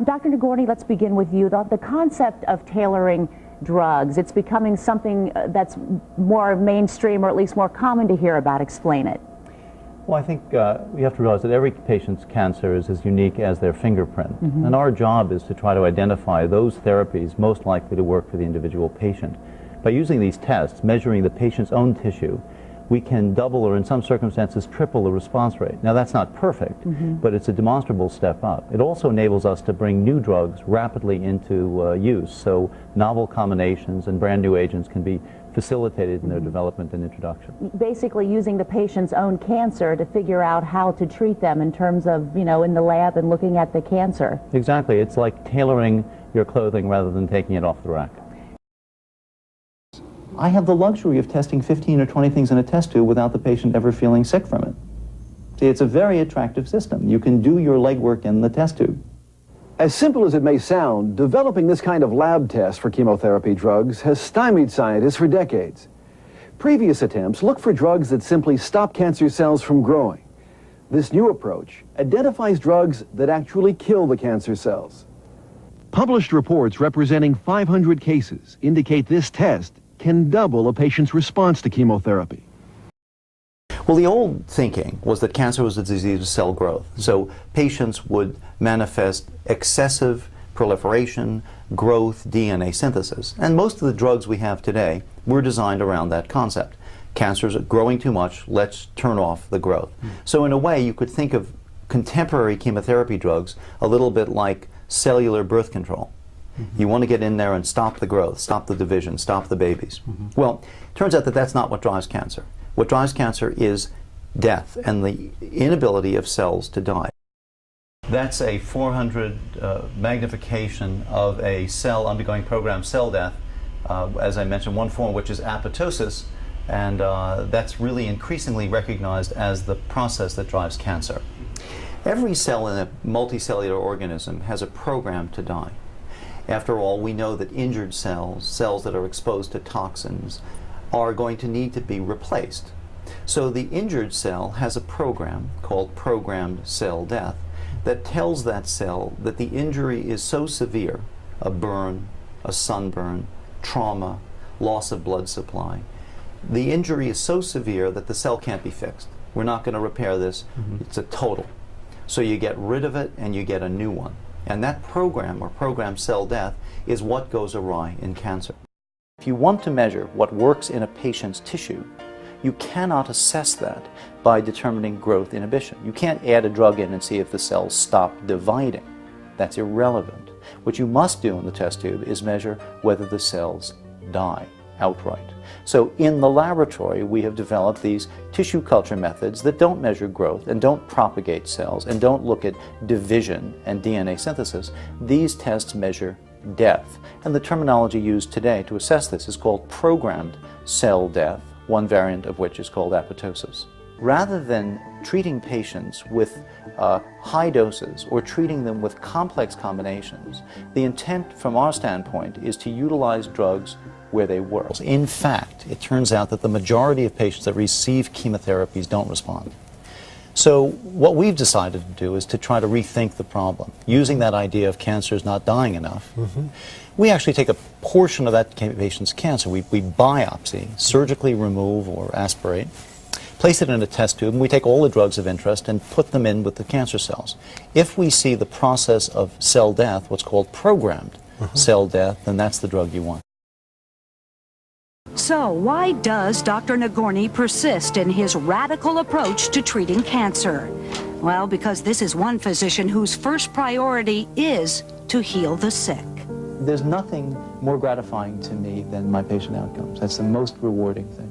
Dr. Nagourney, let's begin with you. The concept of tailoring drugs, it's becoming something that's more mainstream, or at least more common to hear about. Explain it. Well, I think we have to realize that every patient's cancer is as unique as their fingerprint. Mm-hmm. And our job is to try to identify those therapies most likely to work for the individual patient. By using these tests, measuring the patient's own tissue, we can double or in some circumstances triple the response rate. Now that's not perfect, but it's a demonstrable step up. It also enables us to bring new drugs rapidly into use, so novel combinations and brand new agents can be facilitated in their development and introduction. Basically using the patient's own cancer to figure out how to treat them in terms of, you know, in the lab and looking at the cancer. Exactly. It's like tailoring your clothing rather than taking it off the rack. I have the luxury of testing 15 or 20 things in a test tube without the patient ever feeling sick from it. See, it's a very attractive system. You can do your legwork in the test tube. As simple as it may sound, developing this kind of lab test for chemotherapy drugs has stymied scientists for decades. Previous attempts looked for drugs that simply stop cancer cells from growing. This new approach identifies drugs that actually kill the cancer cells. Published reports representing 500 cases indicate this test can double a patient's response to chemotherapy. Well, the old thinking was that cancer was a disease of cell growth. So patients would manifest excessive proliferation, growth, DNA synthesis. And most of the drugs we have today were designed around that concept. Cancers are growing too much, let's turn off the growth. So in a way, you could think of contemporary chemotherapy drugs a little bit like cellular birth control. You want to get in there and stop the growth, stop the division, stop the babies. Well, it turns out that that's not what drives cancer. What drives cancer is death and the inability of cells to die. That's a 400 magnification of a cell undergoing programmed cell death, as I mentioned, one form which is apoptosis, and that's really increasingly recognized as the process that drives cancer. Every cell in a multicellular organism has a program to die. After all, we know that injured cells, cells that are exposed to toxins, are going to need to be replaced. So the injured cell has a program called programmed cell death that tells that cell that the injury is so severe, a burn, a sunburn, trauma, loss of blood supply, the injury is so severe that the cell can't be fixed. We're not going to repair this. It's a total. So you get rid of it and you get a new one. And that program, or programmed cell death, is what goes awry in cancer. If you want to measure what works in a patient's tissue, you cannot assess that by determining growth inhibition. You can't add a drug in and see if the cells stop dividing. That's irrelevant. What you must do in the test tube is measure whether the cells die outright. So in the laboratory, we have developed these tissue culture methods that don't measure growth and don't propagate cells and don't look at division and DNA synthesis. These tests measure death. And the terminology used today to assess this is called programmed cell death, one variant of which is called apoptosis. Rather than treating patients with high doses or treating them with complex combinations, the intent from our standpoint is to utilize drugs where they work. In fact, it turns out that the majority of patients that receive chemotherapies don't respond. So what we've decided to do is to try to rethink the problem. Using that idea of cancer is not dying enough, we actually take a portion of that patient's cancer, we biopsy, surgically remove or aspirate, place it in a test tube, and we take all the drugs of interest and put them in with the cancer cells. If we see the process of cell death, what's called programmed cell death, then that's the drug you want. So why does Dr. Nagourney persist in his radical approach to treating cancer? Well, because this is one physician whose first priority is to heal the sick. There's nothing more gratifying to me than my patient outcomes. That's the most rewarding thing.